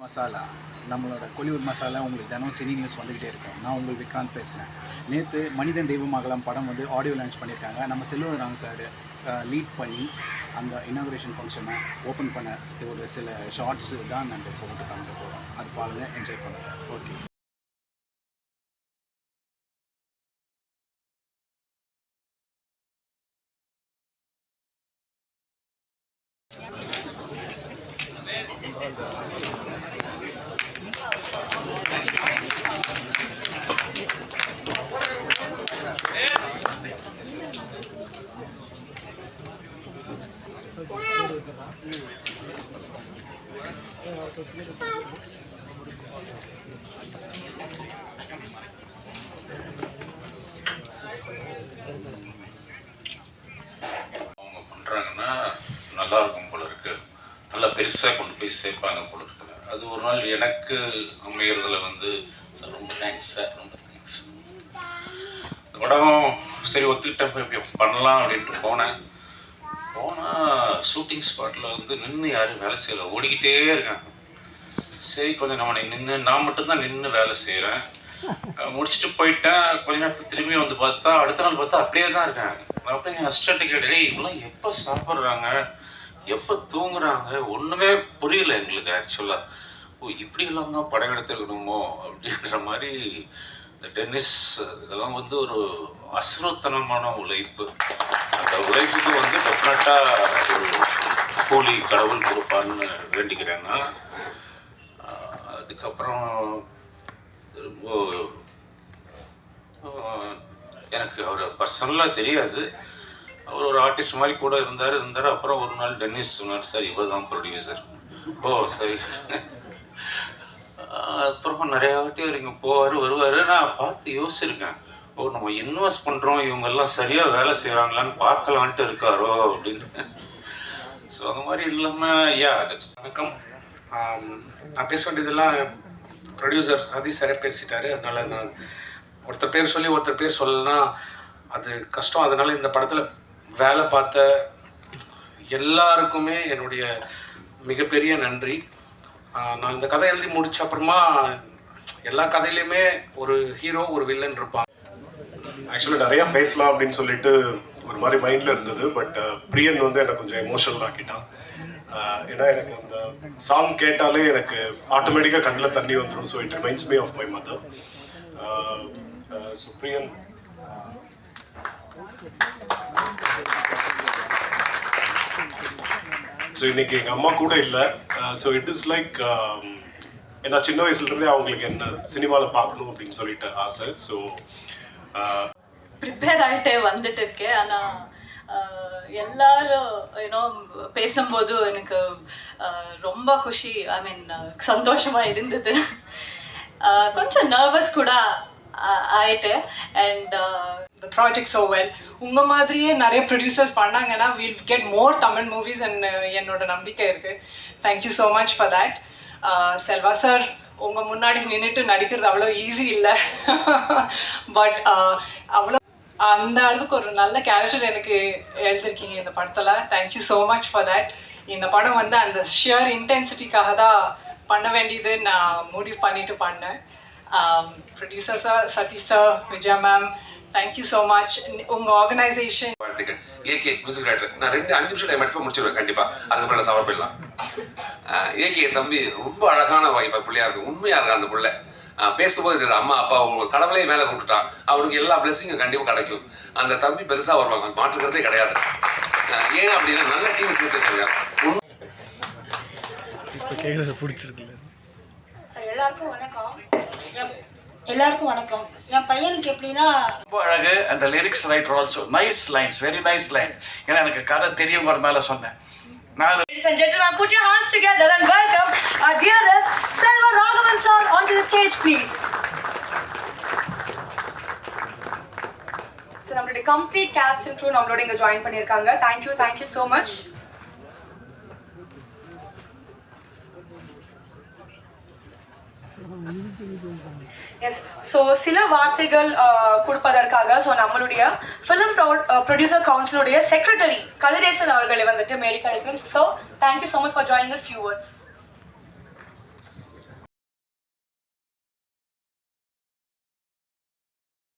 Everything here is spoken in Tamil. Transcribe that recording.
மசாலா நம்மளோட கொலிவுட் மசாலா உங்களுக்கு தினம் சினி நியூஸ் வந்துக்கிட்டே இருக்கும். நான் உங்களுக்கு விக்ராந்த் பேசுகிறேன். நேற்று மனிதன் தெய்வமங்கலம் படம் வந்து ஆடியோ லான்ச் பண்ணியிருக்காங்க. நம்ம செல்வராம் சார் லீட் பண்ணி அந்த இனாகுரேஷன் ஃபங்க்ஷனை ஓப்பன் பண்ண ஒரு சில ஷார்ட்ஸு தான் நம்ம போட்டு காமிக்க போகிறோம். அது பாருங்கள், என்ஜாய் பண்ணுங்கள். ஓகே. அவங்க பண்ணுறாங்கன்னா நல்லா இருக்கும் போல இருக்கு, நல்லா பெருசாக கொண்டு போய் சேர்ப்பாங்க போல இருக்கு. அது ஒரு நாள் எனக்கு அமைகிறதுல வந்து சார் ரொம்ப தேங்க்ஸ் சார், ரொம்ப தேங்க்ஸ். இந்த படம் சரி ஒத்துக்கிட்டேன், போய் பண்ணலாம் அப்படின்ட்டு போனால் ஷூட்டிங் ஸ்பாட்டில் வந்து நின்று யாரும் வேலை செய்யலை, ஓடிக்கிட்டே இருக்காங்க. சரி கொஞ்சம் நான் மட்டும்தான் நின்று வேலை செய்கிறேன். முடிச்சுட்டு போயிட்டேன். கொஞ்ச நேரத்தில் திரும்பி வந்து பார்த்தா அடுத்த நாள் பார்த்தா அப்படியே தான் இருக்காங்க. நான் அப்படியே என் அசிஸ்டண்ட்டை கேட்டேன், இவங்களாம் எப்போ சாப்பிட்றாங்க, எப்போ தூங்குறாங்க, ஒன்றுமே புரியல எங்களுக்கு ஆக்சுவலாக. ஓ இப்படியெல்லாம் தான் படம் எடுத்துருக்கணுமோ அப்படின்ற மாதிரி. இந்த டென்னிஸ் இதெல்லாம் வந்து ஒரு அசுரத்தனமான உழைப்பு. அந்த உழைப்புக்கு வந்து டெஃபினட்டாக ஒரு கூலி கடவுள் கொடுப்பான்னு வேண்டிக்கிறேன்னா. அதுக்கப்புறம் ரொம்ப எனக்கு அவர் பர்சனலாக தெரியாது, அவர் ஒரு ஆர்டிஸ்ட் மாதிரி கூட இருந்தார். அப்புறம் ஒரு நாள் டென்னிஸ் சொன்னார், சார் இவர் தான் ப்ரொடியூசர். ஓ சரி. அப்புறம் நிறையா வாட்டி அவர் இங்கே போவார் வருவார். நான் பார்த்து யோசிச்சிருக்கேன், ஓ நம்ம இன்வெஸ்ட் பண்ணுறோம், இவங்கெல்லாம் சரியாக வேலை செய்கிறாங்களான்னு பார்க்கலான்ட்டு இருக்காரோ அப்படின்னு. ஸோ அந்த மாதிரி இல்லாமல் வணக்கம். நான் பேச வேண்டியதெல்லாம் ப்ரொடியூசர் சதீஷ் சாரே பேசிட்டாரு. அதனால நான் ஒருத்தர் பேர் சொல்லி ஒருத்தர் பேர் சொல்லலாம் அது கஷ்டம். அதனால இந்த படத்தில் வேலை பார்த்த எல்லாருக்குமே என்னுடைய மிகப்பெரிய நன்றி. நான் இந்த கதை எழுதி முடிச்ச அப்புறமா எல்லா கதையிலையுமே ஒரு ஹீரோ ஒரு வில்லன் இருப்பான். ஆக்சுவலாக நிறையா பேசலாம் அப்படின்னு சொல்லிட்டு ஒரு மாதிரி மைண்டில் இருந்தது. பட் பிரியன் வந்து எனக்கு கொஞ்சம் எமோஷனல் ஆக்கிட்டான். ஏன்னா எனக்கு அந்த சாங் கேட்டாலே எனக்கு ஆட்டோமேட்டிக்காக கண்ணில் தண்ணி வந்துடும். So it reminds me of my mother. So Priyan so இன்னைக்கு எங்கள் அம்மா கூட இல்லை. ஸோ இட் இஸ் லைக் ஏன்னா சின்ன வயசுலேருந்தே அவங்களுக்கு என்ன சினிமாவில் பார்க்கணும் அப்படின்னு சொல்லிட்டு ஆசை. ஸோ ப்ரிப்பேர் ஆகிட்டே வந்துட்டு இருக்கேன். ஆனால் எல்லாரும் ஏன்னோ பேசும்போது எனக்கு ரொம்ப குஷி, ஐ மீன் சந்தோஷமாக இருந்தது. கொஞ்சம் நர்வஸ் கூட ஆயிட்டு. And the project so well. உங்க மாதிரியே நிறைய ப்ரொடியூசர்ஸ் பண்ணாங்கன்னா we'll get more Tamil movies and என்னோட நம்பிக்கை இருக்கு. Thank you so much for that. Selva sir உங்க முன்னாடி நின்றுட்டு நடிக்கிறது அவ்வளோ ஈஸி இல்லை. பட் அவ்வளோ அந்த அளவுக்கு ஒரு நல்ல கேரக்டர் எனக்கு எழுதிருக்கீங்க இந்த படத்தில். Thank you so much for that. இந்த படம் வந்து அந்த ஷியர் இன்டென்சிட்டிக்காக தான் பண்ண வேண்டியது நான் முடிவு பண்ணிட்டு பண்ணேன். Producer sir, Satish sir, Vijaya ma'am, thank you so much. உங்கள் ஆர்கனைசேஷன் வாழ்த்துக்கள். AK music director. நான் 5 நிமிஷம் டைம் எடுத்து முடிச்சிடுவேன் கண்டிப்பாக. அதுக்கப்புறம் நான் சாப்பிட போயிடலாம். ஏகே தம்பி ரொம்ப அழகான வாய்ப்பா பிள்ளையா இருக்கும், உண்மையாக இருக்கு அந்த பிள்ளை. பேசும்போது தெரியுது அம்மா அப்பா கடவுளே மேலே கூப்பிட்டுட்டான், அவனுக்கு எல்லா பிளஸிங்கும் கண்டிப்பாக கிடைக்கும். அந்த தம்பி பெருசாக வருவாங்க, மாற்றுக்கிறதே கிடையாது. ஏன் அப்படின்னா நல்ல டீம் சேர்த்துருக்காங்க. எல்லாருக்கும் வணக்கம். என் பையனுக்கு எப்படின்னா ரொம்ப அழகு. அந்த lyrics writer also nice lines, very nice lines. ஏன்னா எனக்கு கதை தெரியுங்கிறதுனால சொன்னேன். Ladies and gentlemen, put your hands together and welcome our dearest Selva Raghavan sir onto the stage, please. So, நம்மளுடைய complete cast and crew நம்மளோட இங்க join பண்ணிருக்காங்க. Thank you so much. Yes. So சில வார்த்தைகள் கொடுப்பதற்காக ஸோ நம்மளுடைய ஃபிலிம் ப்ரொடியூசர் கவுன்சிலுடைய செக்ரட்டரி கதிரேசன் அவர்களை வந்துட்டு மேடிக்கு அழைக்கிறோம். So thank you so much for joining us. Few words.